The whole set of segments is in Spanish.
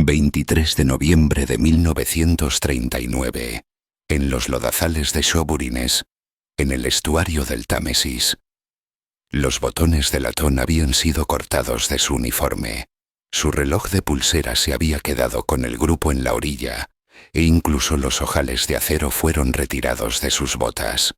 23 de noviembre de 1939, en los lodazales de Shoburines, en el estuario del Támesis. Los botones de latón habían sido cortados de su uniforme. Su reloj de pulsera se había quedado con el grupo en la orilla, e incluso los ojales de acero fueron retirados de sus botas.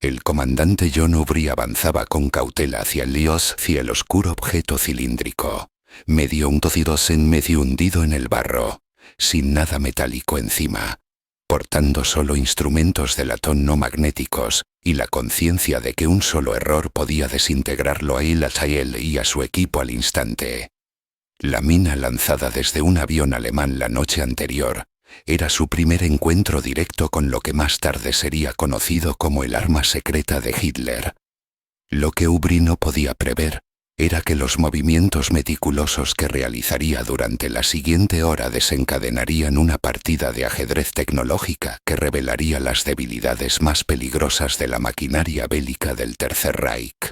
El comandante John Aubrey avanzaba con cautela hacia el oscuro objeto cilíndrico, medio hundido en el barro, sin nada metálico encima, portando solo instrumentos de latón no magnéticos y la conciencia de que un solo error podía desintegrarlo a él y a su equipo al instante. La mina lanzada desde un avión alemán la noche anterior era su primer encuentro directo con lo que más tarde sería conocido como el arma secreta de Hitler. Lo que Aubrey no podía prever era que los movimientos meticulosos que realizaría durante la siguiente hora desencadenarían una partida de ajedrez tecnológica que revelaría las debilidades más peligrosas de la maquinaria bélica del Tercer Reich.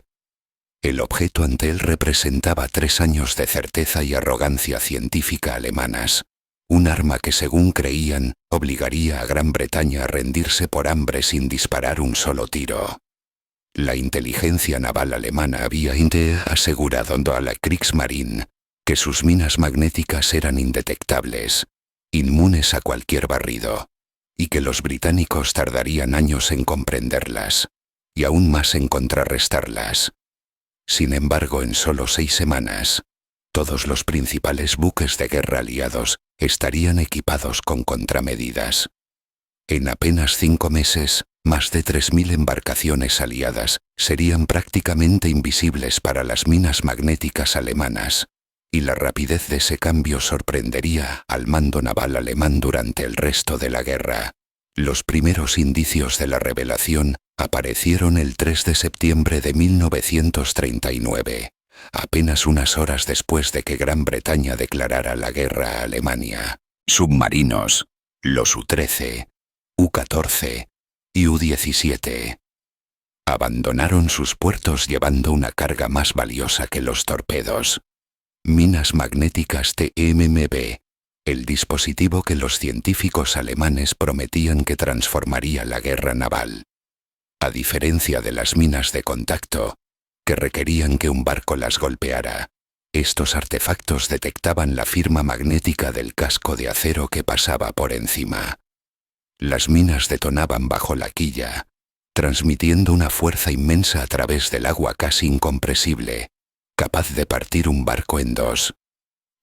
El objeto ante él representaba 3 años de certeza y arrogancia científica alemanas. Un arma que, según creían, obligaría a Gran Bretaña a rendirse por hambre sin disparar un solo tiro. La inteligencia naval alemana había asegurado a la Kriegsmarine que sus minas magnéticas eran indetectables, inmunes a cualquier barrido, y que los británicos tardarían años en comprenderlas, y aún más en contrarrestarlas. Sin embargo, en solo 6 semanas, todos los principales buques de guerra aliados estarían equipados con contramedidas. En apenas 5 meses, más de 3.000 embarcaciones aliadas serían prácticamente invisibles para las minas magnéticas alemanas, y la rapidez de ese cambio sorprendería al mando naval alemán durante el resto de la guerra. Los primeros indicios de la revelación aparecieron el 3 de septiembre de 1939. Apenas unas horas después de que Gran Bretaña declarara la guerra a Alemania. Submarinos, los U-13, U-14 y U-17 abandonaron sus puertos llevando una carga más valiosa que los torpedos. Minas magnéticas TMMB, el dispositivo que los científicos alemanes prometían que transformaría la guerra naval. A diferencia de las minas de contacto, que requerían que un barco las golpeara, estos artefactos detectaban la firma magnética del casco de acero que pasaba por encima. Las minas detonaban bajo la quilla, transmitiendo una fuerza inmensa a través del agua casi incompresible, capaz de partir un barco en dos.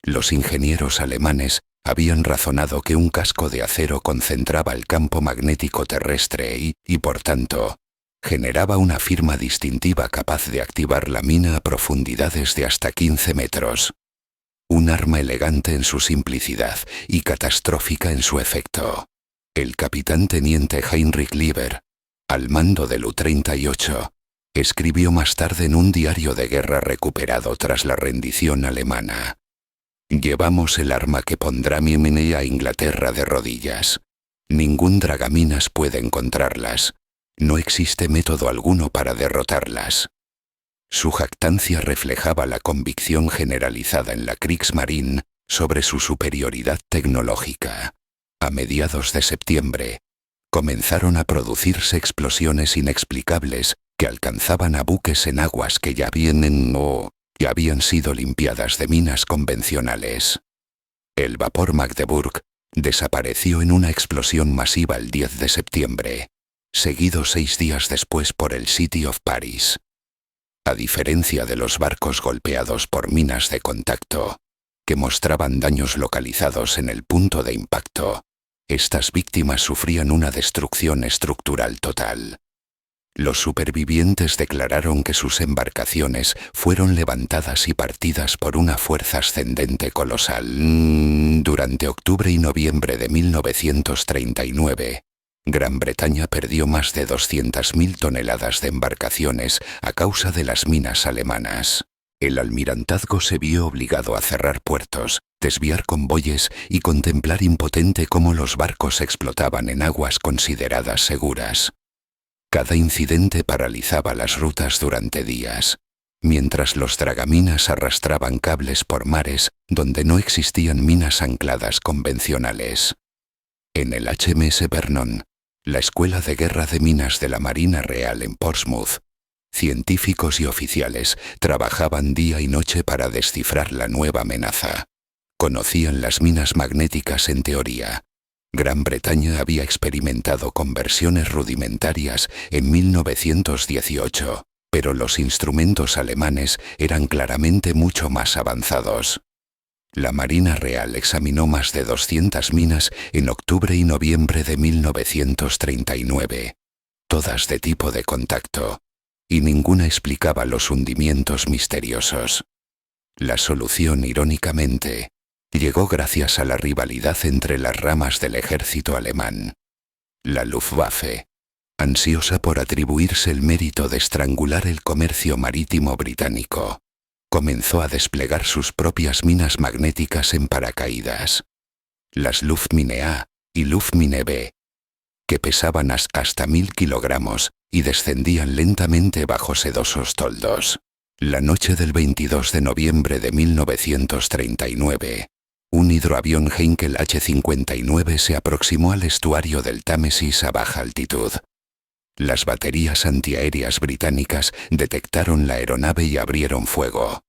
Los ingenieros alemanes habían razonado que un casco de acero concentraba el campo magnético terrestre y por tanto, generaba una firma distintiva capaz de activar la mina a profundidades de hasta 15 metros. Un arma elegante en su simplicidad y catastrófica en su efecto. El capitán teniente Heinrich Lieber, al mando del U-38, escribió más tarde en un diario de guerra recuperado tras la rendición alemana: «Llevamos el arma que pondrá a Inglaterra de rodillas. Ningún dragaminas puede encontrarlas. No existe método alguno para derrotarlas». Su jactancia reflejaba la convicción generalizada en la Kriegsmarine sobre su superioridad tecnológica. A mediados de septiembre, comenzaron a producirse explosiones inexplicables que alcanzaban a buques en aguas que ya habían sido limpiadas de minas convencionales. El vapor Magdeburg desapareció en una explosión masiva el 10 de septiembre. Seguido 6 días después por el City of Paris. A diferencia de los barcos golpeados por minas de contacto, que mostraban daños localizados en el punto de impacto, estas víctimas sufrían una destrucción estructural total. Los supervivientes declararon que sus embarcaciones fueron levantadas y partidas por una fuerza ascendente colosal. Durante octubre y noviembre de 1939, Gran Bretaña perdió más de 200.000 toneladas de embarcaciones a causa de las minas alemanas. El almirantazgo se vio obligado a cerrar puertos, desviar convoyes y contemplar impotente cómo los barcos explotaban en aguas consideradas seguras. Cada incidente paralizaba las rutas durante días. mientras los dragaminas arrastraban cables por mares donde no existían minas ancladas convencionales. En el HMS Vernon, la Escuela de Guerra de Minas de la Marina Real en Portsmouth, científicos y oficiales trabajaban día y noche para descifrar la nueva amenaza. Conocían las minas magnéticas en teoría. Gran Bretaña había experimentado con versiones rudimentarias en 1918, pero los instrumentos alemanes eran claramente mucho más avanzados. La Marina Real examinó más de 200 minas en octubre y noviembre de 1939, todas de tipo de contacto, y ninguna explicaba los hundimientos misteriosos. La solución, irónicamente, llegó gracias a la rivalidad entre las ramas del ejército alemán. La Luftwaffe, ansiosa por atribuirse el mérito de estrangular el comercio marítimo británico, comenzó a desplegar sus propias minas magnéticas en paracaídas. Las Luftmine A y Luftmine B, que pesaban hasta 1000 kilogramos y descendían lentamente bajo sedosos toldos. La noche del 22 de noviembre de 1939, un hidroavión Heinkel H-59 se aproximó al estuario del Támesis a baja altitud. Las baterías antiaéreas británicas detectaron la aeronave y abrieron fuego.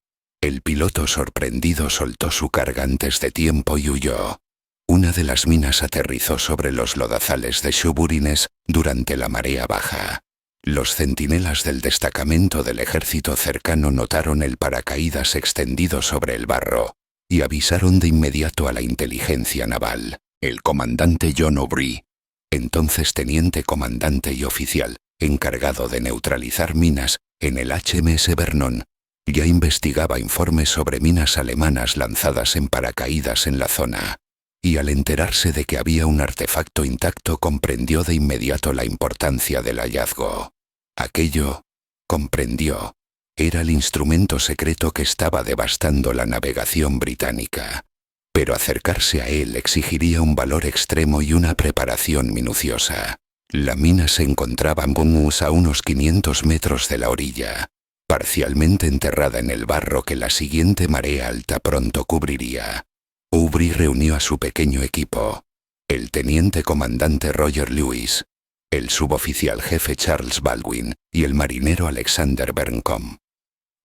El piloto sorprendido soltó su carga antes de tiempo y huyó. Una de las minas aterrizó sobre los lodazales de Shoeburyness durante la marea baja. Los centinelas del destacamento del ejército cercano notaron el paracaídas extendido sobre el barro y avisaron de inmediato a la inteligencia naval. El comandante John Aubrey, entonces teniente comandante y oficial encargado de neutralizar minas en el HMS Vernon, ya investigaba informes sobre minas alemanas lanzadas en paracaídas en la zona, y al enterarse de que había un artefacto intacto comprendió de inmediato la importancia del hallazgo. Aquello, comprendió, era el instrumento secreto que estaba devastando la navegación británica. Pero acercarse a él exigiría un valor extremo y una preparación minuciosa. La mina se encontraba en Bournemouth a unos 500 metros de la orilla, parcialmente enterrada en el barro que la siguiente marea alta pronto cubriría. Aubrey reunió a su pequeño equipo: el teniente comandante Roger Lewis, el suboficial jefe Charles Baldwin y el marinero Alexander Berncombe.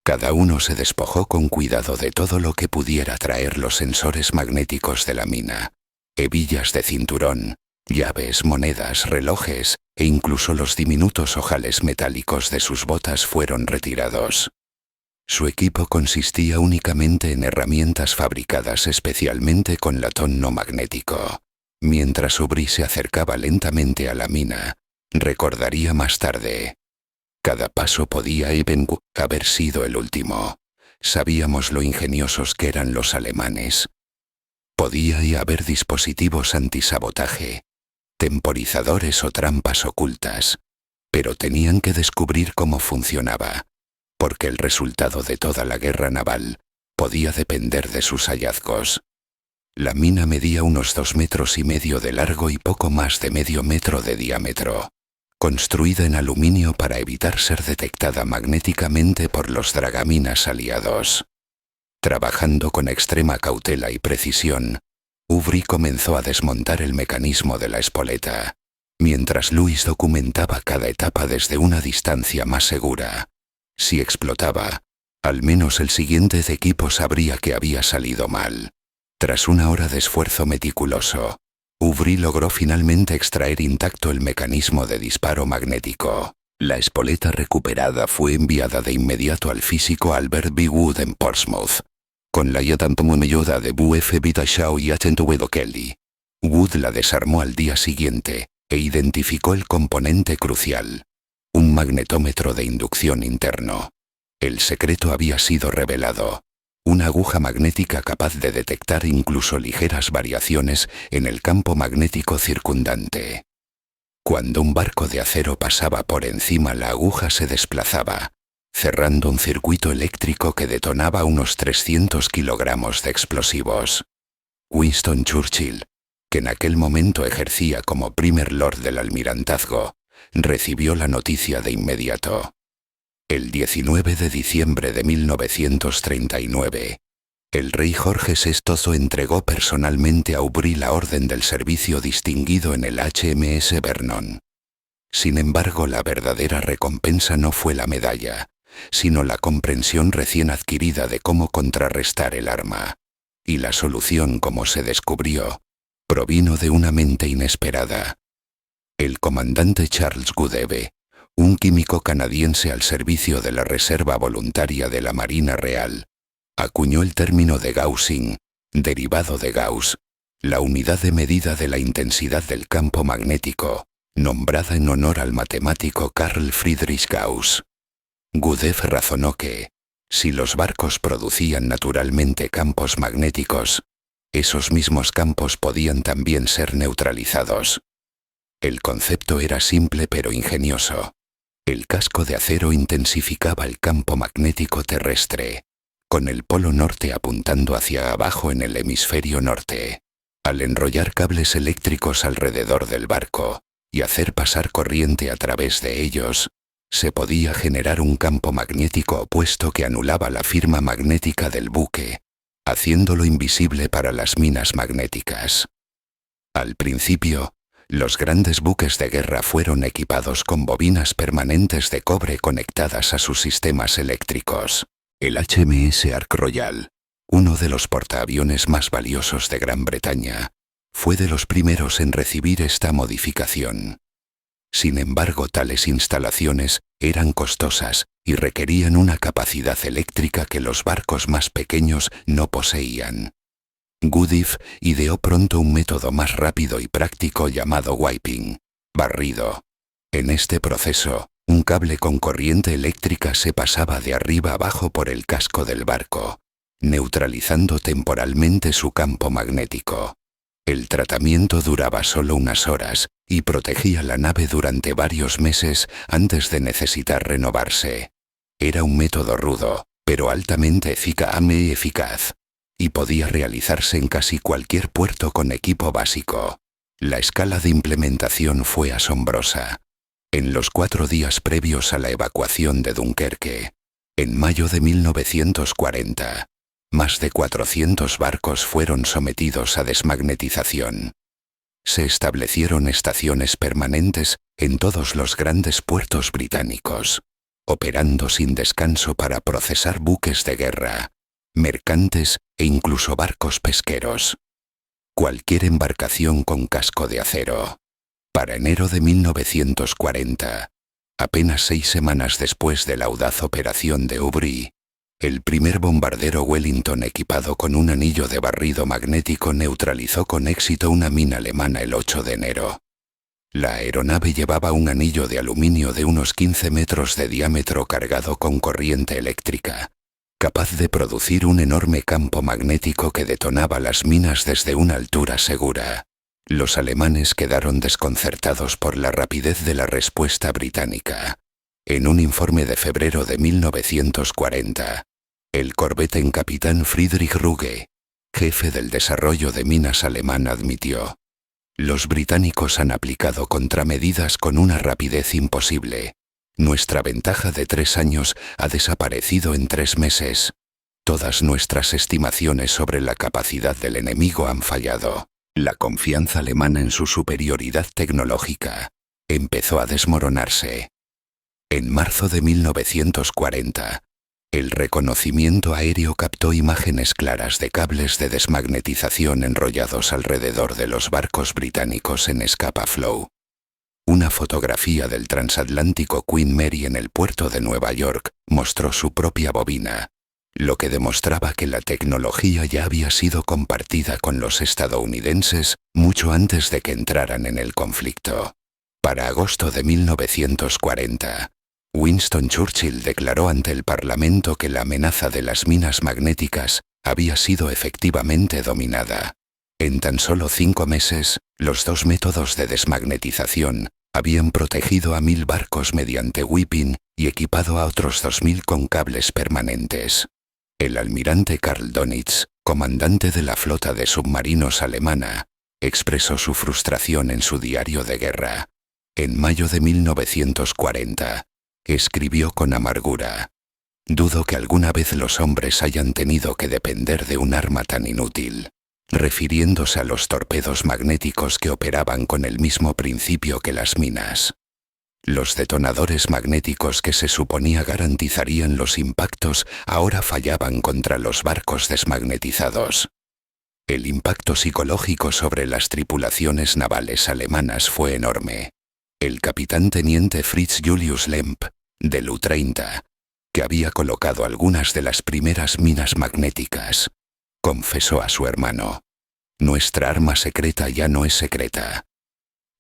Cada uno se despojó con cuidado de todo lo que pudiera traer los sensores magnéticos de la mina: hebillas de cinturón, llaves, monedas, relojes e incluso los diminutos ojales metálicos de sus botas fueron retirados. Su equipo consistía únicamente en herramientas fabricadas especialmente con latón no magnético. Mientras Aubrey se acercaba lentamente a la mina, recordaría más tarde: cada paso podía haber sido el último. Sabíamos lo ingeniosos que eran los alemanes. Podía haber dispositivos antisabotaje, temporizadores o trampas ocultas, pero tenían que descubrir cómo funcionaba, porque el resultado de toda la guerra naval podía depender de sus hallazgos. La mina medía unos 2,5 metros de largo y poco más de medio metro de diámetro, construida en aluminio para evitar ser detectada magnéticamente por los dragaminas aliados. Trabajando con extrema cautela y precisión, Aubrey comenzó a desmontar el mecanismo de la espoleta, mientras Lewis documentaba cada etapa desde una distancia más segura. Si explotaba, al menos el siguiente equipo sabría que había salido mal. Tras una hora de esfuerzo meticuloso, Aubrey logró finalmente extraer intacto el mecanismo de disparo magnético. La espoleta recuperada fue enviada de inmediato al físico Albert B. Wood en Portsmouth, con la ayuda de W.F. Shaw y H.W. Kelly. Wood la desarmó al día siguiente e identificó el componente crucial: un magnetómetro de inducción interno. El secreto había sido revelado: una aguja magnética capaz de detectar incluso ligeras variaciones en el campo magnético circundante. Cuando un barco de acero pasaba por encima, la aguja se desplazaba, cerrando un circuito eléctrico que detonaba unos 300 kilogramos de explosivos. Winston Churchill, que en aquel momento ejercía como primer lord del almirantazgo, recibió la noticia de inmediato. El 19 de diciembre de 1939, el rey Jorge VI entregó personalmente a Aubry la Orden del Servicio Distinguido en el HMS Vernon. Sin embargo, la verdadera recompensa no fue la medalla, sino la comprensión recién adquirida de cómo contrarrestar el arma. Y la solución, como se descubrió, provino de una mente inesperada. El comandante Charles Goodeve, un químico canadiense al servicio de la Reserva Voluntaria de la Marina Real, acuñó el término de Gaussing, derivado de Gauss, la unidad de medida de la intensidad del campo magnético, nombrada en honor al matemático Carl Friedrich Gauss. Goodeve razonó que, si los barcos producían naturalmente campos magnéticos, esos mismos campos podían también ser neutralizados. El concepto era simple pero ingenioso. El casco de acero intensificaba el campo magnético terrestre, con el polo norte apuntando hacia abajo en el hemisferio norte. Al enrollar cables eléctricos alrededor del barco y hacer pasar corriente a través de ellos, se podía generar un campo magnético opuesto que anulaba la firma magnética del buque, haciéndolo invisible para las minas magnéticas. Al principio, los grandes buques de guerra fueron equipados con bobinas permanentes de cobre conectadas a sus sistemas eléctricos. El HMS Ark Royal, uno de los portaaviones más valiosos de Gran Bretaña, fue de los primeros en recibir esta modificación. Sin embargo, tales instalaciones eran costosas y requerían una capacidad eléctrica que los barcos más pequeños no poseían. Goodeve ideó pronto un método más rápido y práctico llamado wiping, barrido. En este proceso, un cable con corriente eléctrica se pasaba de arriba abajo por el casco del barco, neutralizando temporalmente su campo magnético. El tratamiento duraba solo unas horas y protegía la nave durante varios meses antes de necesitar renovarse. Era un método rudo, pero altamente eficaz, y podía realizarse en casi cualquier puerto con equipo básico. La escala de implementación fue asombrosa. En los 4 días previos a la evacuación de Dunkerque, en mayo de 1940, más de 400 barcos fueron sometidos a desmagnetización. Se establecieron estaciones permanentes en todos los grandes puertos británicos, operando sin descanso para procesar buques de guerra, mercantes e incluso barcos pesqueros. Cualquier embarcación con casco de acero. Para enero de 1940, apenas 6 semanas después de la audaz operación de Aubry, el primer bombardero Wellington equipado con un anillo de barrido magnético neutralizó con éxito una mina alemana el 8 de enero. La aeronave llevaba un anillo de aluminio de unos 15 metros de diámetro cargado con corriente eléctrica, capaz de producir un enorme campo magnético que detonaba las minas desde una altura segura. Los alemanes quedaron desconcertados por la rapidez de la respuesta británica. En un informe de febrero de 1940, el corvette capitán Friedrich Ruge, jefe del desarrollo de minas alemán, admitió: «Los británicos han aplicado contramedidas con una rapidez imposible. Nuestra ventaja de 3 años ha desaparecido en 3 meses. Todas nuestras estimaciones sobre la capacidad del enemigo han fallado». La confianza alemana en su superioridad tecnológica empezó a desmoronarse. En marzo de 1940, el reconocimiento aéreo captó imágenes claras de cables de desmagnetización enrollados alrededor de los barcos británicos en Scapa Flow. Una fotografía del transatlántico Queen Mary en el puerto de Nueva York mostró su propia bobina, lo que demostraba que la tecnología ya había sido compartida con los estadounidenses mucho antes de que entraran en el conflicto. Para agosto de 1940, Winston Churchill declaró ante el Parlamento que la amenaza de las minas magnéticas había sido efectivamente dominada. En tan solo 5 meses, los 2 métodos de desmagnetización habían protegido a 1000 barcos mediante whipping y equipado a otros 2000 con cables permanentes. El almirante Karl Donitz, comandante de la flota de submarinos alemana, expresó su frustración en su diario de guerra. En mayo de 1940, escribió con amargura. Dudo que alguna vez los hombres hayan tenido que depender de un arma tan inútil, refiriéndose a los torpedos magnéticos que operaban con el mismo principio que las minas. Los detonadores magnéticos que se suponía garantizarían los impactos ahora fallaban contra los barcos desmagnetizados. El impacto psicológico sobre las tripulaciones navales alemanas fue enorme. El capitán teniente Fritz Julius Lemp, del U-30, que había colocado algunas de las primeras minas magnéticas, confesó a su hermano: «Nuestra arma secreta ya no es secreta».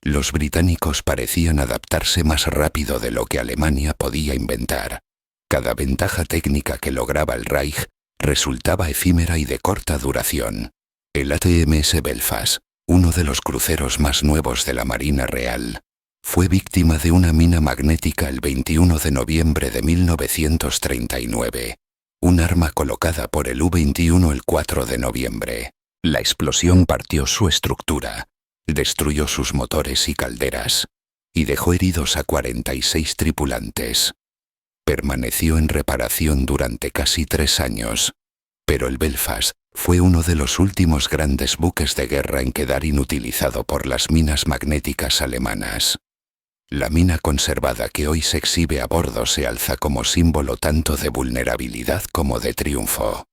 Los británicos parecían adaptarse más rápido de lo que Alemania podía inventar. Cada ventaja técnica que lograba el Reich resultaba efímera y de corta duración. El HMS Belfast, uno de los cruceros más nuevos de la Marina Real, fue víctima de una mina magnética el 21 de noviembre de 1939, un arma colocada por el U-21 el 4 de noviembre. La explosión partió su estructura, destruyó sus motores y calderas, y dejó heridos a 46 tripulantes. Permaneció en reparación durante casi 3 años, pero el Belfast fue uno de los últimos grandes buques de guerra en quedar inutilizado por las minas magnéticas alemanas. La mina conservada que hoy se exhibe a bordo se alza como símbolo tanto de vulnerabilidad como de triunfo.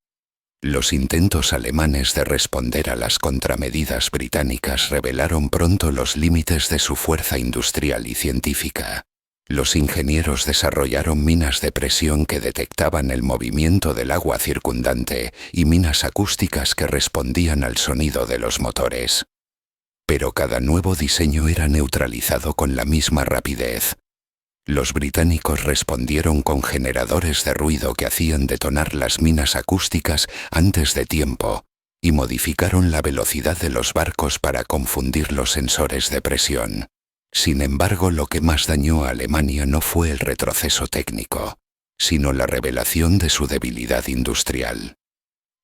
Los intentos alemanes de responder a las contramedidas británicas revelaron pronto los límites de su fuerza industrial y científica. Los ingenieros desarrollaron minas de presión que detectaban el movimiento del agua circundante y minas acústicas que respondían al sonido de los motores. Pero cada nuevo diseño era neutralizado con la misma rapidez. Los británicos respondieron con generadores de ruido que hacían detonar las minas acústicas antes de tiempo y modificaron la velocidad de los barcos para confundir los sensores de presión. Sin embargo, lo que más dañó a Alemania no fue el retroceso técnico, sino la revelación de su debilidad industrial.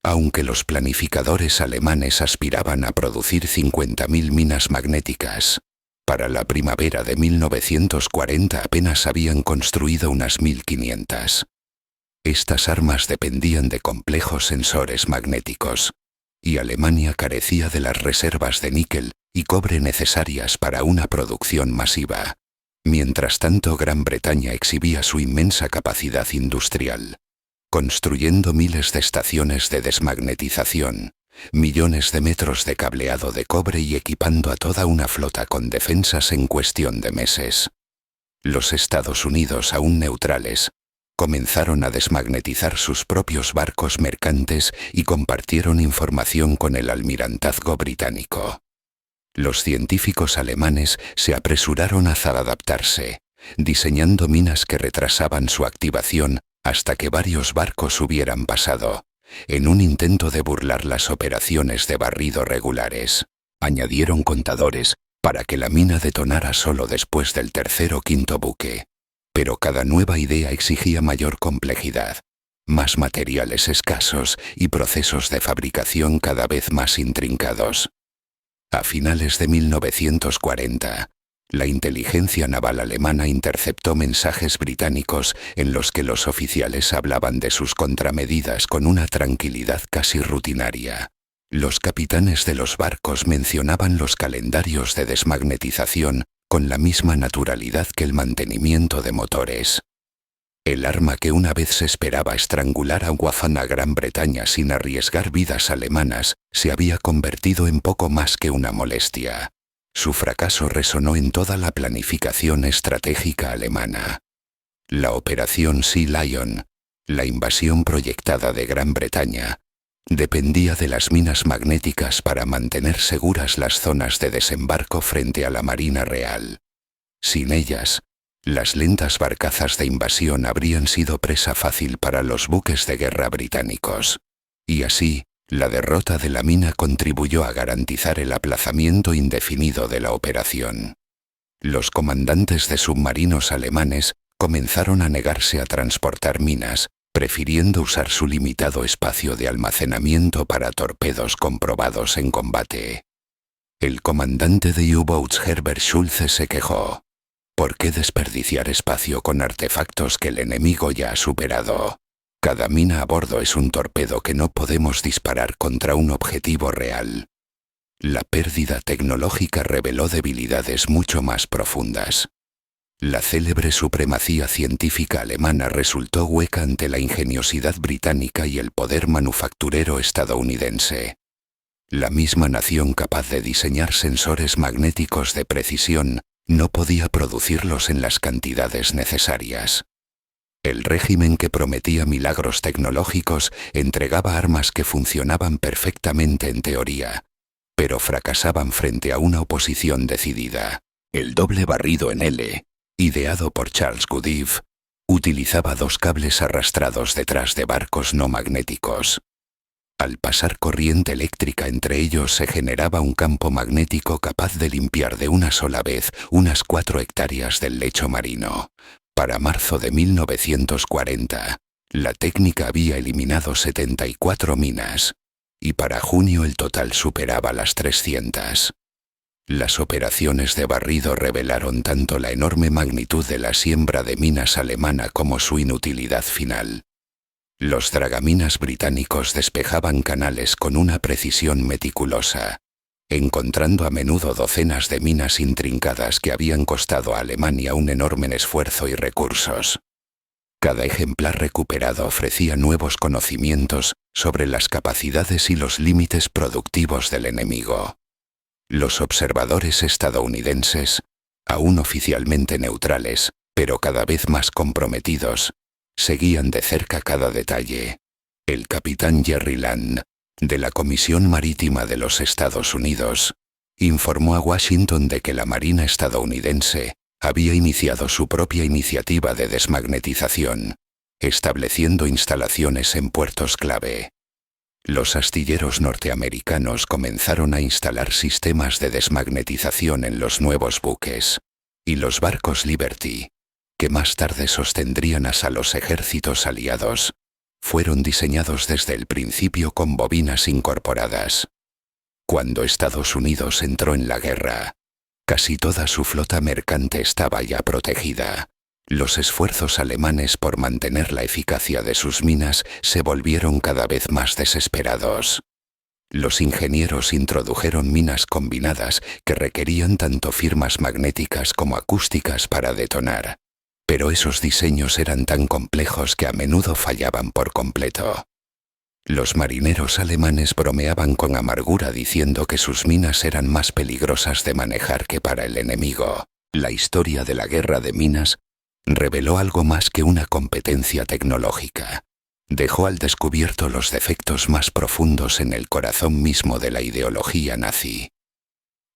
Aunque los planificadores alemanes aspiraban a producir 50.000 minas magnéticas, para la primavera de 1940 apenas habían construido unas 1.500. Estas armas dependían de complejos sensores magnéticos, y Alemania carecía de las reservas de níquel y cobre necesarias para una producción masiva. Mientras tanto, Gran Bretaña exhibía su inmensa capacidad industrial, construyendo miles de estaciones de desmagnetización, millones de metros de cableado de cobre y equipando a toda una flota con defensas en cuestión de meses. Los Estados Unidos, aún neutrales, comenzaron a desmagnetizar sus propios barcos mercantes y compartieron información con el almirantazgo británico. Los científicos alemanes se apresuraron a adaptarse, diseñando minas que retrasaban su activación hasta que varios barcos hubieran pasado, en un intento de burlar las operaciones de barrido regulares. Añadieron contadores para que la mina detonara solo después del tercer o quinto buque. Pero cada nueva idea exigía mayor complejidad, más materiales escasos y procesos de fabricación cada vez más intrincados. A finales de 1940, la inteligencia naval alemana interceptó mensajes británicos en los que los oficiales hablaban de sus contramedidas con una tranquilidad casi rutinaria. Los capitanes de los barcos mencionaban los calendarios de desmagnetización con la misma naturalidad que el mantenimiento de motores. El arma que una vez se esperaba estrangular a Wafan a Gran Bretaña sin arriesgar vidas alemanas se había convertido en poco más que una molestia. Su fracaso resonó en toda la planificación estratégica alemana. La Operación Sea Lion, la invasión proyectada de Gran Bretaña, dependía de las minas magnéticas para mantener seguras las zonas de desembarco frente a la Marina Real. Sin ellas, las lentas barcazas de invasión habrían sido presa fácil para los buques de guerra británicos. Y así, la derrota de la mina contribuyó a garantizar el aplazamiento indefinido de la operación. Los comandantes de submarinos alemanes comenzaron a negarse a transportar minas, prefiriendo usar su limitado espacio de almacenamiento para torpedos comprobados en combate. El comandante de U-Boats Herbert Schulze se quejó: ¿Por qué desperdiciar espacio con artefactos que el enemigo ya ha superado? Cada mina a bordo es un torpedo que no podemos disparar contra un objetivo real. La pérdida tecnológica reveló debilidades mucho más profundas. La célebre supremacía científica alemana resultó hueca ante la ingeniosidad británica y el poder manufacturero estadounidense. La misma nación capaz de diseñar sensores magnéticos de precisión no podía producirlos en las cantidades necesarias. El régimen que prometía milagros tecnológicos entregaba armas que funcionaban perfectamente en teoría, pero fracasaban frente a una oposición decidida. El doble barrido en L, ideado por Charles Goodyear, utilizaba dos cables arrastrados detrás de barcos no magnéticos. Al pasar corriente eléctrica entre ellos se generaba un campo magnético capaz de limpiar de una sola vez unas 4 hectáreas del lecho marino. Para marzo de 1940, la técnica había eliminado 74 minas, y para junio el total superaba las 300. Las operaciones de barrido revelaron tanto la enorme magnitud de la siembra de minas alemana como su inutilidad final. Los dragaminas británicos despejaban canales con una precisión meticulosa, encontrando a menudo docenas de minas intrincadas que habían costado a Alemania un enorme esfuerzo y recursos. Cada ejemplar recuperado ofrecía nuevos conocimientos sobre las capacidades y los límites productivos del enemigo. Los observadores estadounidenses, aún oficialmente neutrales, pero cada vez más comprometidos, seguían de cerca cada detalle. El capitán Jerry Land, de la Comisión Marítima de los Estados Unidos, informó a Washington de que la Marina estadounidense había iniciado su propia iniciativa de desmagnetización, estableciendo instalaciones en puertos clave. Los astilleros norteamericanos comenzaron a instalar sistemas de desmagnetización en los nuevos buques, y los barcos Liberty, que más tarde sostendrían a los ejércitos aliados, fueron diseñados desde el principio con bobinas incorporadas. Cuando Estados Unidos entró en la guerra, casi toda su flota mercante estaba ya protegida. Los esfuerzos alemanes por mantener la eficacia de sus minas se volvieron cada vez más desesperados. Los ingenieros introdujeron minas combinadas que requerían tanto firmas magnéticas como acústicas para detonar. Pero esos diseños eran tan complejos que a menudo fallaban por completo. Los marineros alemanes bromeaban con amargura diciendo que sus minas eran más peligrosas de manejar que para el enemigo. La historia de la guerra de minas reveló algo más que una competencia tecnológica. Dejó al descubierto los defectos más profundos en el corazón mismo de la ideología nazi.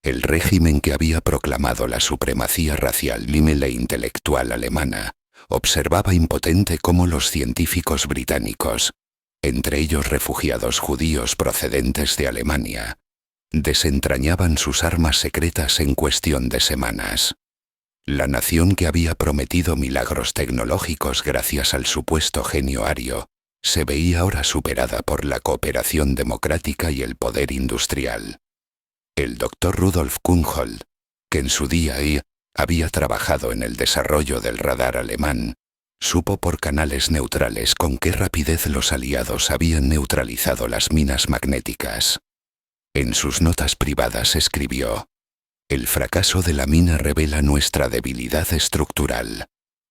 El régimen que había proclamado la supremacía racial e intelectual alemana observaba impotente cómo los científicos británicos, entre ellos refugiados judíos procedentes de Alemania, desentrañaban sus armas secretas en cuestión de semanas. La nación que había prometido milagros tecnológicos gracias al supuesto genio ario, se veía ahora superada por la cooperación democrática y el poder industrial. El doctor Rudolf Kuhnhold, que en su día había trabajado en el desarrollo del radar alemán, supo por canales neutrales con qué rapidez los aliados habían neutralizado las minas magnéticas. En sus notas privadas escribió: «El fracaso de la mina revela nuestra debilidad estructural.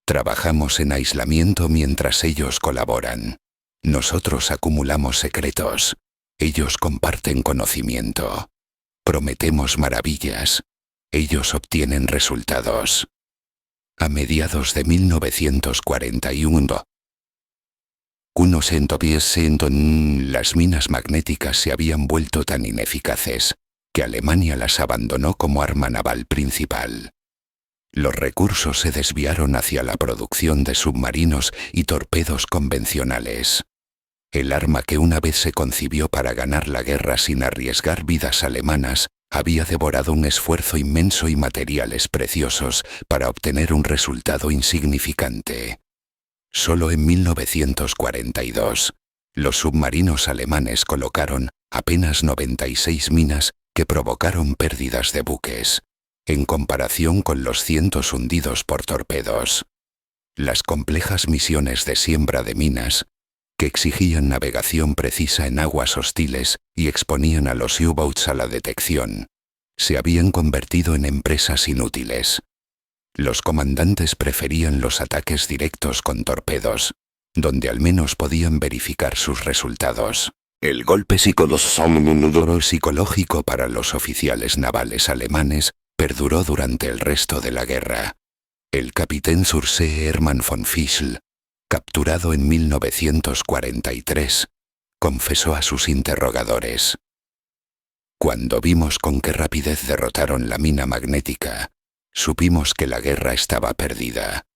Trabajamos en aislamiento mientras ellos colaboran. Nosotros acumulamos secretos. Ellos comparten conocimiento. Prometemos maravillas. Ellos obtienen resultados». A mediados de 1941, las minas magnéticas se habían vuelto tan ineficaces que Alemania las abandonó como arma naval principal. Los recursos se desviaron hacia la producción de submarinos y torpedos convencionales. El arma que una vez se concibió para ganar la guerra sin arriesgar vidas alemanas había devorado un esfuerzo inmenso y materiales preciosos para obtener un resultado insignificante. Solo en 1942, los submarinos alemanes colocaron apenas 96 minas que provocaron pérdidas de buques, en comparación con los cientos hundidos por torpedos. Las complejas misiones de siembra de minas, que exigían navegación precisa en aguas hostiles y exponían a los U-boats a la detección, se habían convertido en empresas inútiles. Los comandantes preferían los ataques directos con torpedos, donde al menos podían verificar sus resultados. El golpe psicológico para los oficiales navales alemanes perduró durante el resto de la guerra. El capitán Sursee Hermann von Fischl, capturado en 1943, confesó a sus interrogadores: «Cuando vimos con qué rapidez derrotaron la mina magnética, supimos que la guerra estaba perdida.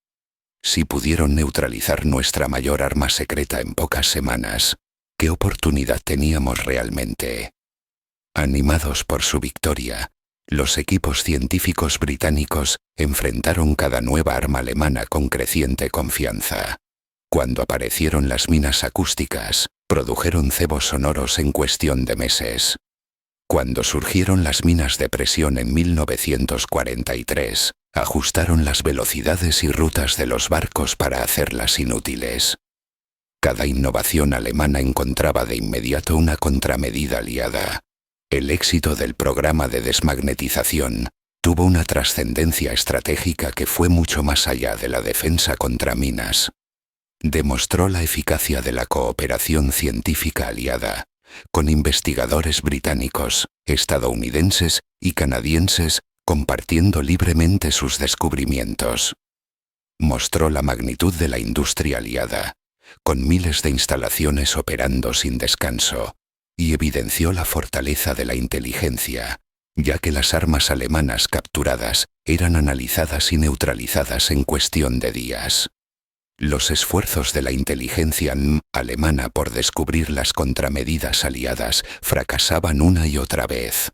Si pudieron neutralizar nuestra mayor arma secreta en pocas semanas, ¿qué oportunidad teníamos realmente?». Animados por su victoria, los equipos científicos británicos enfrentaron cada nueva arma alemana con creciente confianza. Cuando aparecieron las minas acústicas, produjeron cebos sonoros en cuestión de meses. Cuando surgieron las minas de presión en 1943, ajustaron las velocidades y rutas de los barcos para hacerlas inútiles. Cada innovación alemana encontraba de inmediato una contramedida aliada. El éxito del programa de desmagnetización tuvo una trascendencia estratégica que fue mucho más allá de la defensa contra minas. Demostró la eficacia de la cooperación científica aliada, con investigadores británicos, estadounidenses y canadienses compartiendo libremente sus descubrimientos. Mostró la magnitud de la industria aliada, con miles de instalaciones operando sin descanso, y evidenció la fortaleza de la inteligencia, ya que las armas alemanas capturadas eran analizadas y neutralizadas en cuestión de días. Los esfuerzos de la inteligencia alemana por descubrir las contramedidas aliadas fracasaban una y otra vez.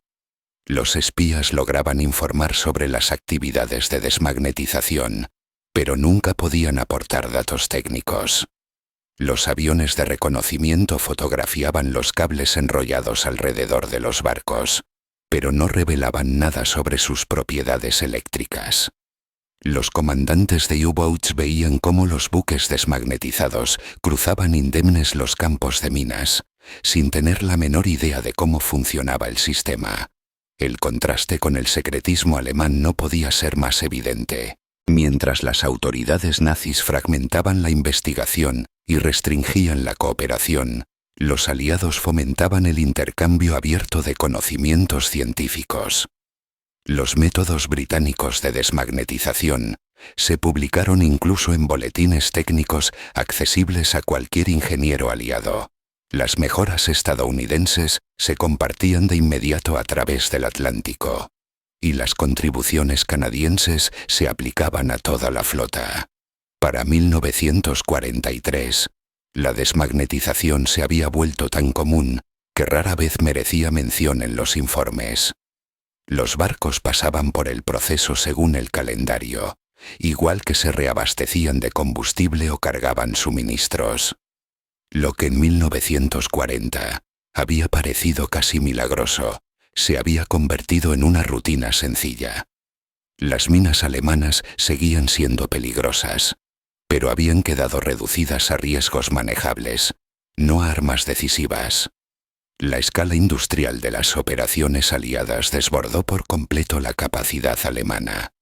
Los espías lograban informar sobre las actividades de desmagnetización, pero nunca podían aportar datos técnicos. Los aviones de reconocimiento fotografiaban los cables enrollados alrededor de los barcos, pero no revelaban nada sobre sus propiedades eléctricas. Los comandantes de U-boats veían cómo los buques desmagnetizados cruzaban indemnes los campos de minas, sin tener la menor idea de cómo funcionaba el sistema. El contraste con el secretismo alemán no podía ser más evidente. Mientras las autoridades nazis fragmentaban la investigación y restringían la cooperación, los aliados fomentaban el intercambio abierto de conocimientos científicos. Los métodos británicos de desmagnetización se publicaron incluso en boletines técnicos accesibles a cualquier ingeniero aliado. Las mejoras estadounidenses se compartían de inmediato a través del Atlántico, y las contribuciones canadienses se aplicaban a toda la flota. Para 1943, la desmagnetización se había vuelto tan común que rara vez merecía mención en los informes. Los barcos pasaban por el proceso según el calendario, igual que se reabastecían de combustible o cargaban suministros. Lo que en 1940 había parecido casi milagroso, se había convertido en una rutina sencilla. Las minas alemanas seguían siendo peligrosas, pero habían quedado reducidas a riesgos manejables, no a armas decisivas. La escala industrial de las operaciones aliadas desbordó por completo la capacidad alemana.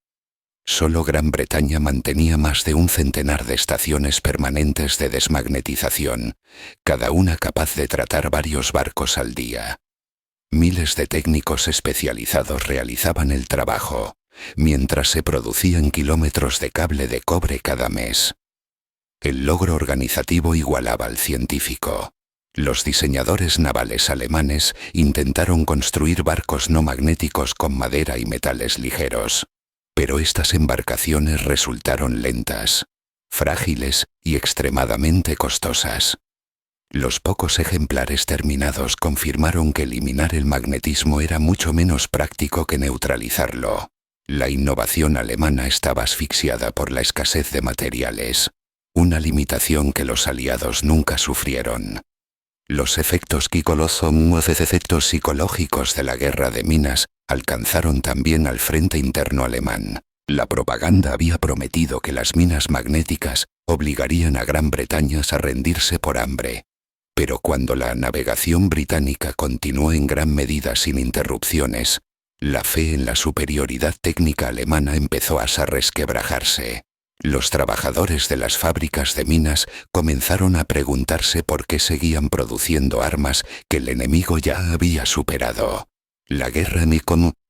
Solo Gran Bretaña mantenía más de un centenar de estaciones permanentes de desmagnetización, cada una capaz de tratar varios barcos al día. Miles de técnicos especializados realizaban el trabajo, mientras se producían kilómetros de cable de cobre cada mes. El logro organizativo igualaba al científico. Los diseñadores navales alemanes intentaron construir barcos no magnéticos con madera y metales ligeros, pero estas embarcaciones resultaron lentas, frágiles y extremadamente costosas. Los pocos ejemplares terminados confirmaron que eliminar el magnetismo era mucho menos práctico que neutralizarlo. La innovación alemana estaba asfixiada por la escasez de materiales, una limitación que los aliados nunca sufrieron. Los efectos psicológicos de la guerra de minas alcanzaron también al frente interno alemán. La propaganda había prometido que las minas magnéticas obligarían a Gran Bretaña a rendirse por hambre. Pero cuando la navegación británica continuó en gran medida sin interrupciones, la fe en la superioridad técnica alemana empezó a resquebrajarse. Los trabajadores de las fábricas de minas comenzaron a preguntarse por qué seguían produciendo armas que el enemigo ya había superado. La guerra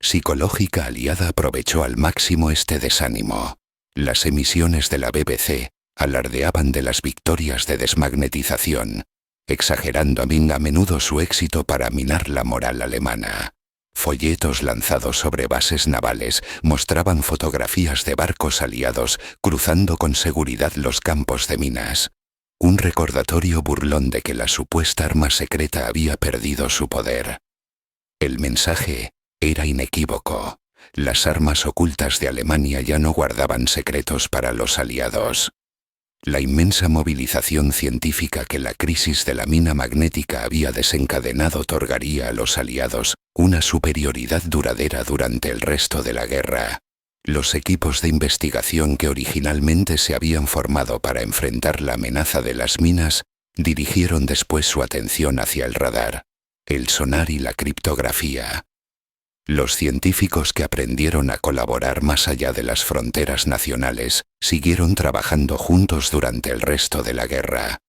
psicológica aliada aprovechó al máximo este desánimo. Las emisiones de la BBC alardeaban de las victorias de desmagnetización, exagerando a menudo su éxito para minar la moral alemana. Folletos lanzados sobre bases navales mostraban fotografías de barcos aliados cruzando con seguridad los campos de minas. Un recordatorio burlón de que la supuesta arma secreta había perdido su poder. El mensaje era inequívoco. Las armas ocultas de Alemania ya no guardaban secretos para los aliados. La inmensa movilización científica que la crisis de la mina magnética había desencadenado otorgaría a los aliados una superioridad duradera durante el resto de la guerra. Los equipos de investigación que originalmente se habían formado para enfrentar la amenaza de las minas dirigieron después su atención hacia el radar, el sonar y la criptografía. Los científicos que aprendieron a colaborar más allá de las fronteras nacionales siguieron trabajando juntos durante el resto de la guerra.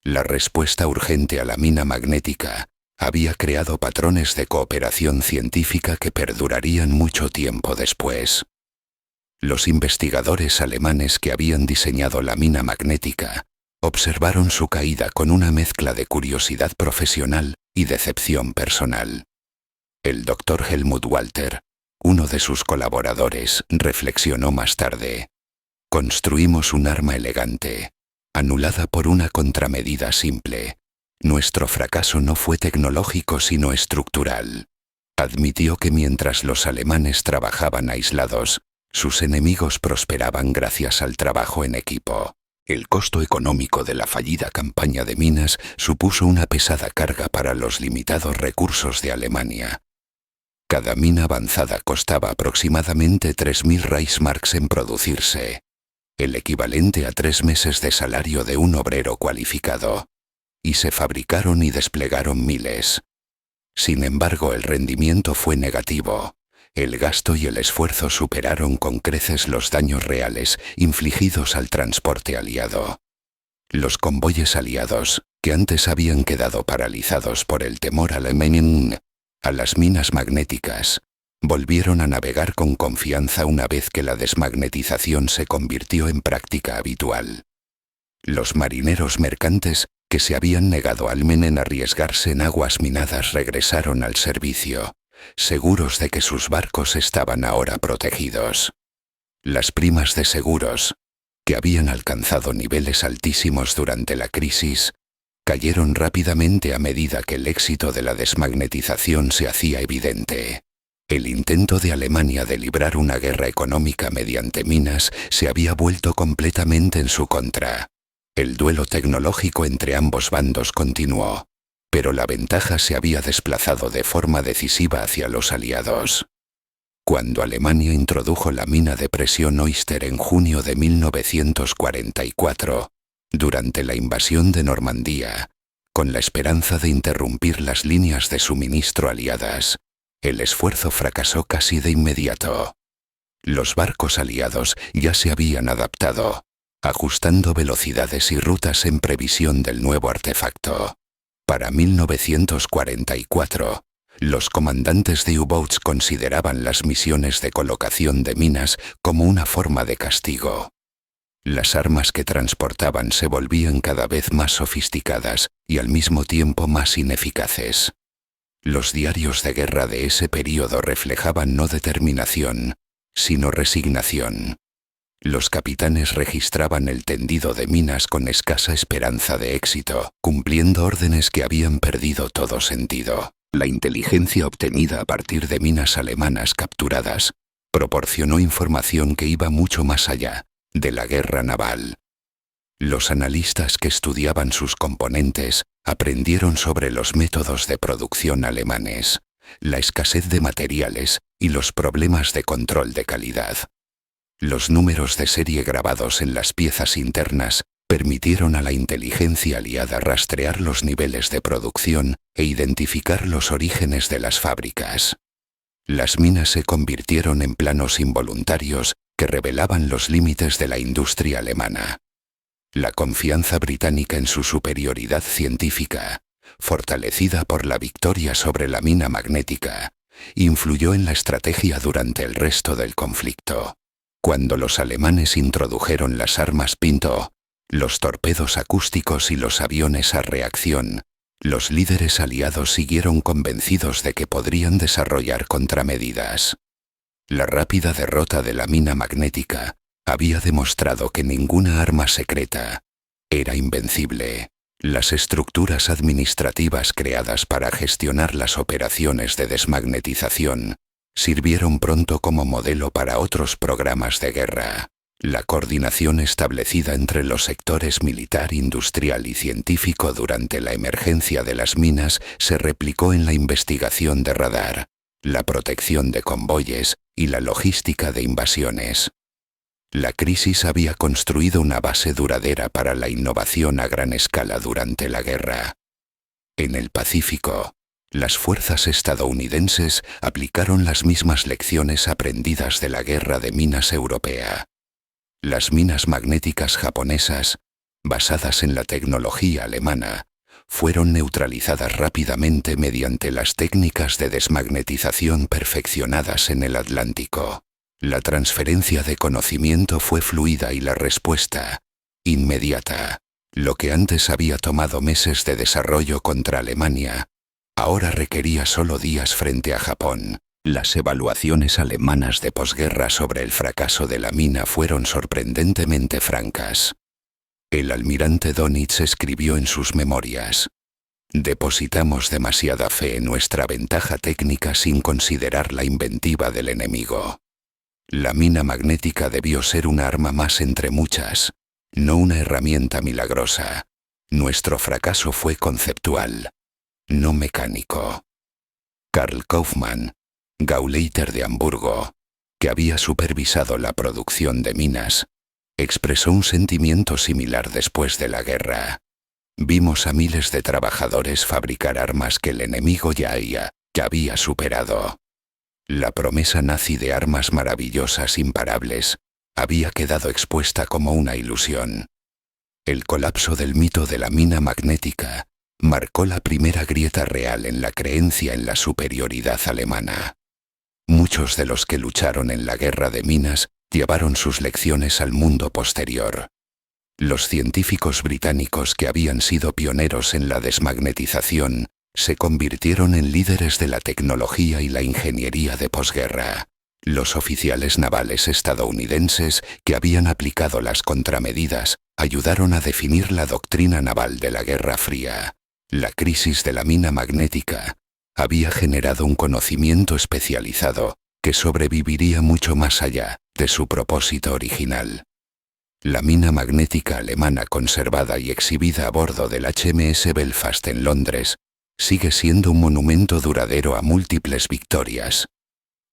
La respuesta urgente a la mina magnética había creado patrones de cooperación científica que perdurarían mucho tiempo después. Los investigadores alemanes que habían diseñado la mina magnética observaron su caída con una mezcla de curiosidad profesional y decepción personal. El Dr. Helmut Walter, uno de sus colaboradores, reflexionó más tarde. Construimos un arma elegante, anulada por una contramedida simple. Nuestro fracaso no fue tecnológico sino estructural. Admitió que mientras los alemanes trabajaban aislados, sus enemigos prosperaban gracias al trabajo en equipo. El costo económico de la fallida campaña de minas supuso una pesada carga para los limitados recursos de Alemania. Cada mina avanzada costaba aproximadamente 3.000 Reichsmarks en producirse, el equivalente a 3 meses de salario de un obrero cualificado, y se fabricaron y desplegaron miles. Sin embargo, el rendimiento fue negativo. El gasto y el esfuerzo superaron con creces los daños reales infligidos al transporte aliado. Los convoyes aliados, que antes habían quedado paralizados por el temor alemán a las minas magnéticas, volvieron a navegar con confianza una vez que la desmagnetización se convirtió en práctica habitual. Los marineros mercantes, que se habían negado al en arriesgarse en aguas minadas, regresaron al servicio, seguros de que sus barcos estaban ahora protegidos. Las primas de seguros, que habían alcanzado niveles altísimos durante la crisis, cayeron rápidamente a medida que el éxito de la desmagnetización se hacía evidente. El intento de Alemania de librar una guerra económica mediante minas se había vuelto completamente en su contra. El duelo tecnológico entre ambos bandos continuó, pero la ventaja se había desplazado de forma decisiva hacia los aliados. Cuando Alemania introdujo la mina de presión Oyster en junio de 1944, durante la invasión de Normandía, con la esperanza de interrumpir las líneas de suministro aliadas, el esfuerzo fracasó casi de inmediato. Los barcos aliados ya se habían adaptado, ajustando velocidades y rutas en previsión del nuevo artefacto. Para 1944, los comandantes de U-Boats consideraban las misiones de colocación de minas como una forma de castigo. Las armas que transportaban se volvían cada vez más sofisticadas y al mismo tiempo más ineficaces. Los diarios de guerra de ese período reflejaban no determinación, sino resignación. Los capitanes registraban el tendido de minas con escasa esperanza de éxito, cumpliendo órdenes que habían perdido todo sentido. La inteligencia obtenida a partir de minas alemanas capturadas proporcionó información que iba mucho más allá de la guerra naval. Los analistas que estudiaban sus componentes aprendieron sobre los métodos de producción alemanes, la escasez de materiales y los problemas de control de calidad. Los números de serie grabados en las piezas internas permitieron a la inteligencia aliada rastrear los niveles de producción e identificar los orígenes de las fábricas. Las minas se convirtieron en planos involuntarios que revelaban los límites de la industria alemana. La confianza británica en su superioridad científica, fortalecida por la victoria sobre la mina magnética, influyó en la estrategia durante el resto del conflicto. Cuando los alemanes introdujeron las armas Pinto, los torpedos acústicos y los aviones a reacción, los líderes aliados siguieron convencidos de que podrían desarrollar contramedidas. La rápida derrota de la mina magnética había demostrado que ninguna arma secreta era invencible. Las estructuras administrativas creadas para gestionar las operaciones de desmagnetización sirvieron pronto como modelo para otros programas de guerra. La coordinación establecida entre los sectores militar, industrial y científico durante la emergencia de las minas se replicó en la investigación de radar, la protección de convoyes y la logística de invasiones. La crisis había construido una base duradera para la innovación a gran escala durante la guerra. En el Pacífico, las fuerzas estadounidenses aplicaron las mismas lecciones aprendidas de la guerra de minas europea. Las minas magnéticas japonesas, basadas en la tecnología alemana, fueron neutralizadas rápidamente mediante las técnicas de desmagnetización perfeccionadas en el Atlántico. La transferencia de conocimiento fue fluida y la respuesta, inmediata. Lo que antes había tomado meses de desarrollo contra Alemania, ahora requería solo días frente a Japón. Las evaluaciones alemanas de posguerra sobre el fracaso de la mina fueron sorprendentemente francas. El almirante Dönitz escribió en sus memorias: «Depositamos demasiada fe en nuestra ventaja técnica sin considerar la inventiva del enemigo. La mina magnética debió ser una arma más entre muchas, no una herramienta milagrosa. Nuestro fracaso fue conceptual, no mecánico». Karl Kaufmann, Gauleiter de Hamburgo, que había supervisado la producción de minas, expresó un sentimiento similar después de la guerra. «Vimos a miles de trabajadores fabricar armas que el enemigo ya había superado. La promesa nazi de armas maravillosas imparables había quedado expuesta como una ilusión». El colapso del mito de la mina magnética marcó la primera grieta real en la creencia en la superioridad alemana. Muchos de los que lucharon en la guerra de minas llevaron sus lecciones al mundo posterior. Los científicos británicos que habían sido pioneros en la desmagnetización se convirtieron en líderes de la tecnología y la ingeniería de posguerra. Los oficiales navales estadounidenses que habían aplicado las contramedidas ayudaron a definir la doctrina naval de la Guerra Fría. La crisis de la mina magnética había generado un conocimiento especializado que sobreviviría mucho más allá de su propósito original. La mina magnética alemana conservada y exhibida a bordo del HMS Belfast en Londres sigue siendo un monumento duradero a múltiples victorias.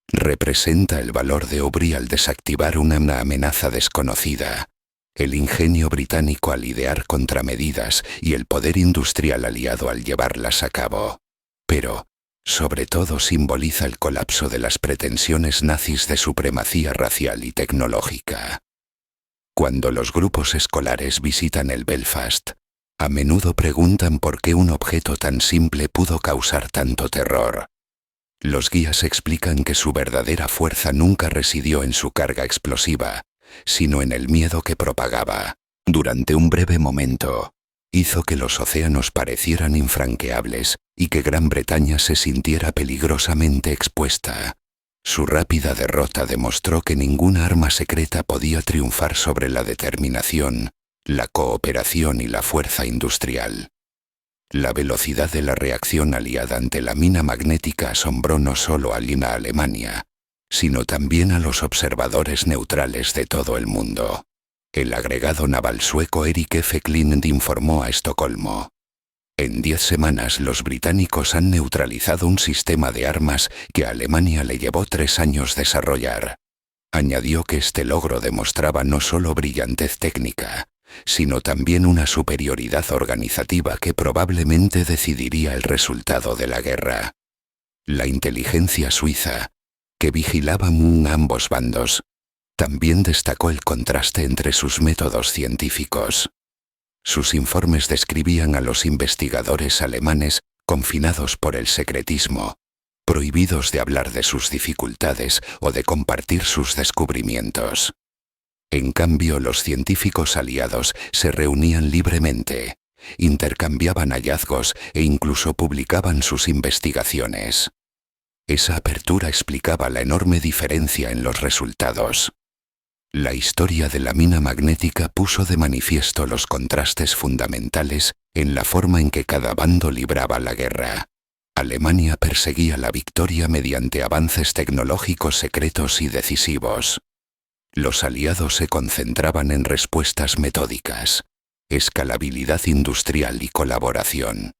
Representa el valor de Aubry al desactivar una amenaza desconocida, el ingenio británico al idear contramedidas y el poder industrial aliado al llevarlas a cabo. Pero, sobre todo, simboliza el colapso de las pretensiones nazis de supremacía racial y tecnológica. Cuando los grupos escolares visitan el Belfast, a menudo preguntan por qué un objeto tan simple pudo causar tanto terror. Los guías explican que su verdadera fuerza nunca residió en su carga explosiva, sino en el miedo que propagaba. Durante un breve momento, hizo que los océanos parecieran infranqueables y que Gran Bretaña se sintiera peligrosamente expuesta. Su rápida derrota demostró que ninguna arma secreta podía triunfar sobre la determinación, la cooperación y la fuerza industrial. La velocidad de la reacción aliada ante la mina magnética asombró no solo a Alemania, sino también a los observadores neutrales de todo el mundo. El agregado naval sueco Erik F. Klint informó a Estocolmo: En 10 semanas los británicos han neutralizado un sistema de armas que a Alemania le llevó 3 años desarrollar. Añadió que este logro demostraba no solo brillantez técnica, sino también una superioridad organizativa que probablemente decidiría el resultado de la guerra. La inteligencia suiza, que vigilaba ambos bandos, también destacó el contraste entre sus métodos científicos. Sus informes describían a los investigadores alemanes confinados por el secretismo, prohibidos de hablar de sus dificultades o de compartir sus descubrimientos. En cambio, los científicos aliados se reunían libremente, intercambiaban hallazgos e incluso publicaban sus investigaciones. Esa apertura explicaba la enorme diferencia en los resultados. La historia de la mina magnética puso de manifiesto los contrastes fundamentales en la forma en que cada bando libraba la guerra. Alemania perseguía la victoria mediante avances tecnológicos secretos y decisivos. Los aliados se concentraban en respuestas metódicas, escalabilidad industrial y colaboración.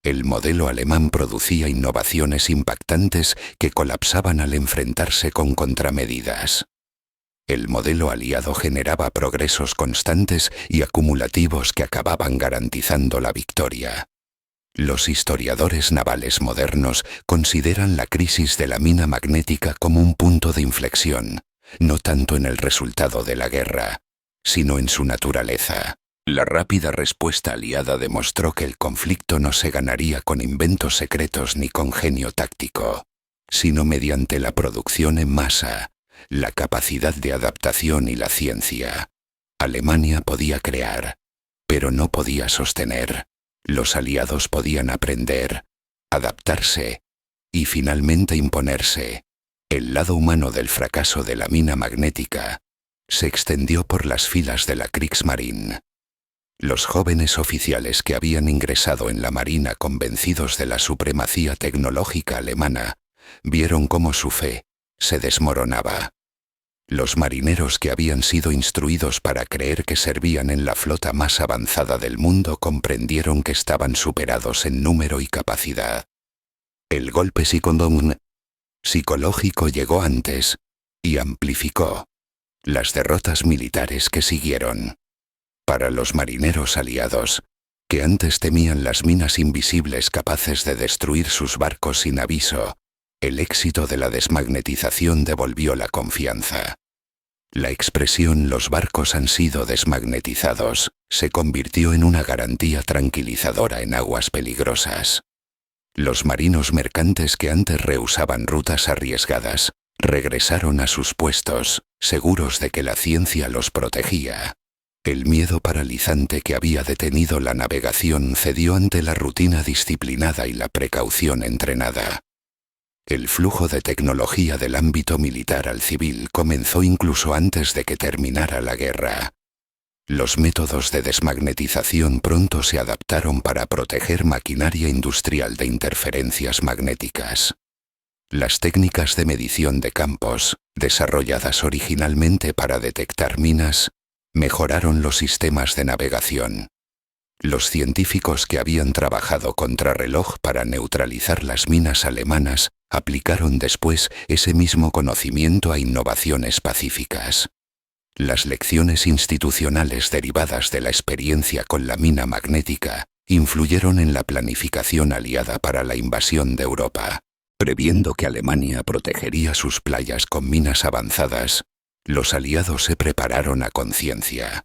El modelo alemán producía innovaciones impactantes que colapsaban al enfrentarse con contramedidas. El modelo aliado generaba progresos constantes y acumulativos que acababan garantizando la victoria. Los historiadores navales modernos consideran la crisis de la mina magnética como un punto de inflexión, no tanto en el resultado de la guerra, sino en su naturaleza. La rápida respuesta aliada demostró que el conflicto no se ganaría con inventos secretos ni con genio táctico, sino mediante la producción en masa, la capacidad de adaptación y la ciencia. Alemania podía crear, pero no podía sostener. Los aliados podían aprender, adaptarse y finalmente imponerse. El lado humano del fracaso de la mina magnética se extendió por las filas de la Kriegsmarine. Los jóvenes oficiales que habían ingresado en la Marina convencidos de la supremacía tecnológica alemana, vieron cómo su fe se desmoronaba. Los marineros que habían sido instruidos para creer que servían en la flota más avanzada del mundo comprendieron que estaban superados en número y capacidad. El golpe psicológico llegó antes y amplificó las derrotas militares que siguieron. Para los marineros aliados, que antes temían las minas invisibles capaces de destruir sus barcos sin aviso, el éxito de la desmagnetización devolvió la confianza. La expresión «los barcos han sido desmagnetizados» se convirtió en una garantía tranquilizadora en aguas peligrosas. Los marinos mercantes que antes rehusaban rutas arriesgadas, regresaron a sus puestos, seguros de que la ciencia los protegía. El miedo paralizante que había detenido la navegación cedió ante la rutina disciplinada y la precaución entrenada. El flujo de tecnología del ámbito militar al civil comenzó incluso antes de que terminara la guerra. Los métodos de desmagnetización pronto se adaptaron para proteger maquinaria industrial de interferencias magnéticas. Las técnicas de medición de campos, desarrolladas originalmente para detectar minas, mejoraron los sistemas de navegación. Los científicos que habían trabajado contrarreloj para neutralizar las minas alemanas aplicaron después ese mismo conocimiento a innovaciones pacíficas. Las lecciones institucionales derivadas de la experiencia con la mina magnética influyeron en la planificación aliada para la invasión de Europa. Previendo que Alemania protegería sus playas con minas avanzadas, los aliados se prepararon a conciencia.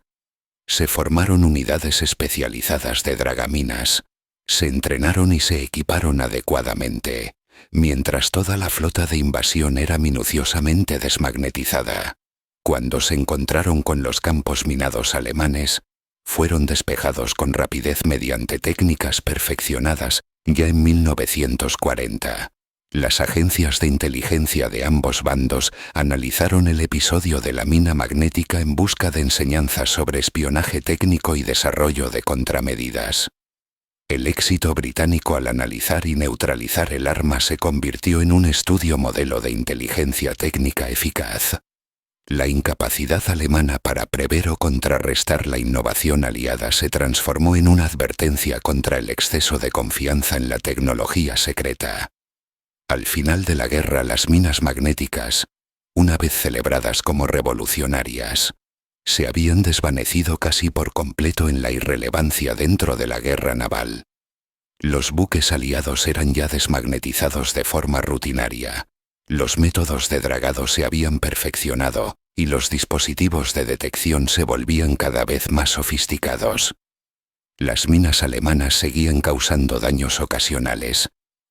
Se formaron unidades especializadas de dragaminas, se entrenaron y se equiparon adecuadamente, mientras toda la flota de invasión era minuciosamente desmagnetizada. Cuando se encontraron con los campos minados alemanes, fueron despejados con rapidez mediante técnicas perfeccionadas ya en 1940. Las agencias de inteligencia de ambos bandos analizaron el episodio de la mina magnética en busca de enseñanzas sobre espionaje técnico y desarrollo de contramedidas. El éxito británico al analizar y neutralizar el arma se convirtió en un estudio modelo de inteligencia técnica eficaz. La incapacidad alemana para prever o contrarrestar la innovación aliada se transformó en una advertencia contra el exceso de confianza en la tecnología secreta. Al final de la guerra, las minas magnéticas, una vez celebradas como revolucionarias, se habían desvanecido casi por completo en la irrelevancia dentro de la guerra naval. Los buques aliados eran ya desmagnetizados de forma rutinaria. Los métodos de dragado se habían perfeccionado, y los dispositivos de detección se volvían cada vez más sofisticados. Las minas alemanas seguían causando daños ocasionales,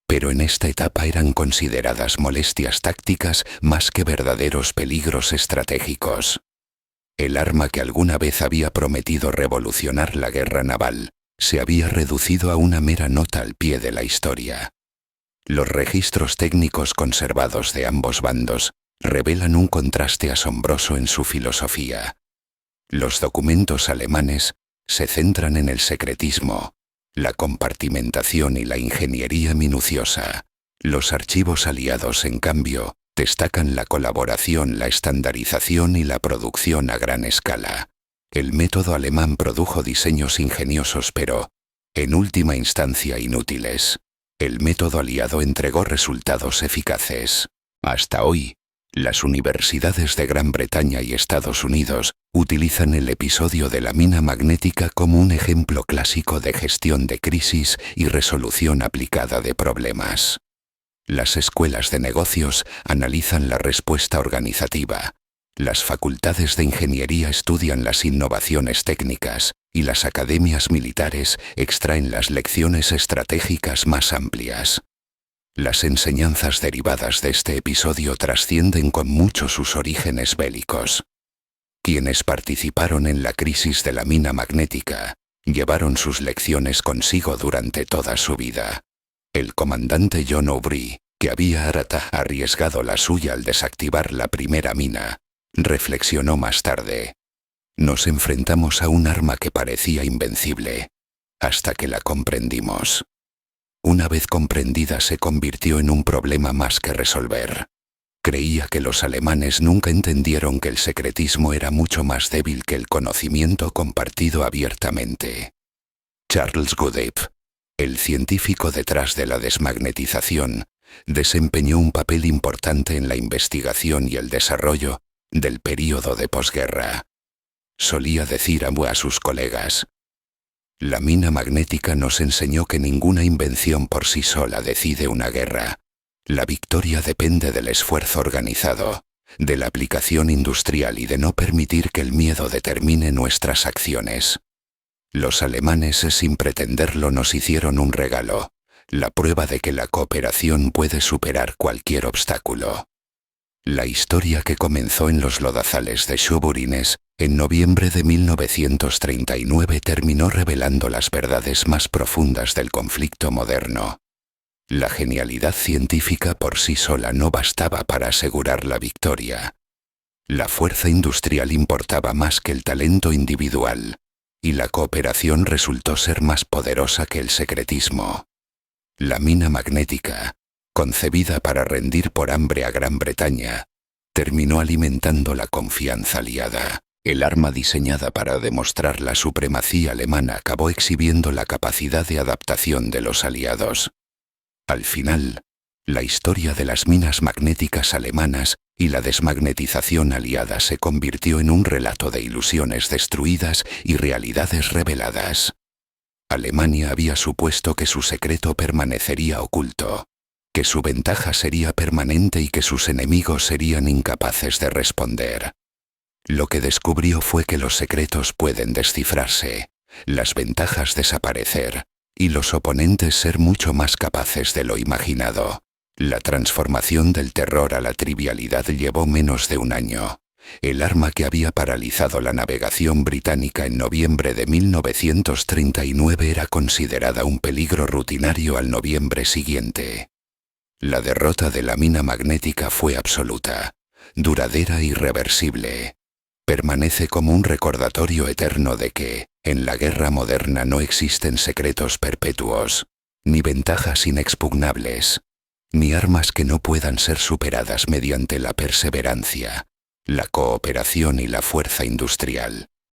pero en esta etapa eran consideradas molestias tácticas más que verdaderos peligros estratégicos. El arma que alguna vez había prometido revolucionar la guerra naval se había reducido a una mera nota al pie de la historia. Los registros técnicos conservados de ambos bandos revelan un contraste asombroso en su filosofía. Los documentos alemanes se centran en el secretismo, la compartimentación y la ingeniería minuciosa. Los archivos aliados, en cambio, destacan la colaboración, la estandarización y la producción a gran escala. El método alemán produjo diseños ingeniosos pero, en última instancia, inútiles. El método aliado entregó resultados eficaces. Hasta hoy, las universidades de Gran Bretaña y Estados Unidos utilizan el episodio de la mina magnética como un ejemplo clásico de gestión de crisis y resolución aplicada de problemas. Las escuelas de negocios analizan la respuesta organizativa. Las facultades de ingeniería estudian las innovaciones técnicas y las academias militares extraen las lecciones estratégicas más amplias. Las enseñanzas derivadas de este episodio trascienden con mucho sus orígenes bélicos. Quienes participaron en la crisis de la mina magnética llevaron sus lecciones consigo durante toda su vida. El comandante John O'Brien, que había arriesgado la suya al desactivar la primera mina, reflexionó más tarde: nos enfrentamos a un arma que parecía invencible, hasta que la comprendimos. Una vez comprendida, se convirtió en un problema más que resolver. Creía que los alemanes nunca entendieron que el secretismo era mucho más débil que el conocimiento compartido abiertamente. Charles Goodyear, el científico detrás de la desmagnetización, desempeñó un papel importante en la investigación y el desarrollo del período de posguerra. Solía decir a sus colegas: la mina magnética nos enseñó que ninguna invención por sí sola decide una guerra. La victoria depende del esfuerzo organizado, de la aplicación industrial y de no permitir que el miedo determine nuestras acciones. Los alemanes, sin pretenderlo, nos hicieron un regalo, la prueba de que la cooperación puede superar cualquier obstáculo. La historia, que comenzó en los lodazales de Schoburines en noviembre de 1939, terminó revelando las verdades más profundas del conflicto moderno. La genialidad científica por sí sola no bastaba para asegurar la victoria. La fuerza industrial importaba más que el talento individual, y la cooperación resultó ser más poderosa que el secretismo. La mina magnética, concebida para rendir por hambre a Gran Bretaña, terminó alimentando la confianza aliada. El arma diseñada para demostrar la supremacía alemana acabó exhibiendo la capacidad de adaptación de los aliados. Al final, la historia de las minas magnéticas alemanas y la desmagnetización aliada se convirtió en un relato de ilusiones destruidas y realidades reveladas. Alemania había supuesto que su secreto permanecería oculto, que su ventaja sería permanente y que sus enemigos serían incapaces de responder. Lo que descubrió fue que los secretos pueden descifrarse, las ventajas desaparecer, y los oponentes ser mucho más capaces de lo imaginado. La transformación del terror a la trivialidad llevó menos de un año. El arma que había paralizado la navegación británica en noviembre de 1939 era considerada un peligro rutinario al noviembre siguiente. La derrota de la mina magnética fue absoluta, duradera e irreversible. Permanece como un recordatorio eterno de que, en la guerra moderna, no existen secretos perpetuos, ni ventajas inexpugnables, ni armas que no puedan ser superadas mediante la perseverancia. la cooperación y la fuerza industrial.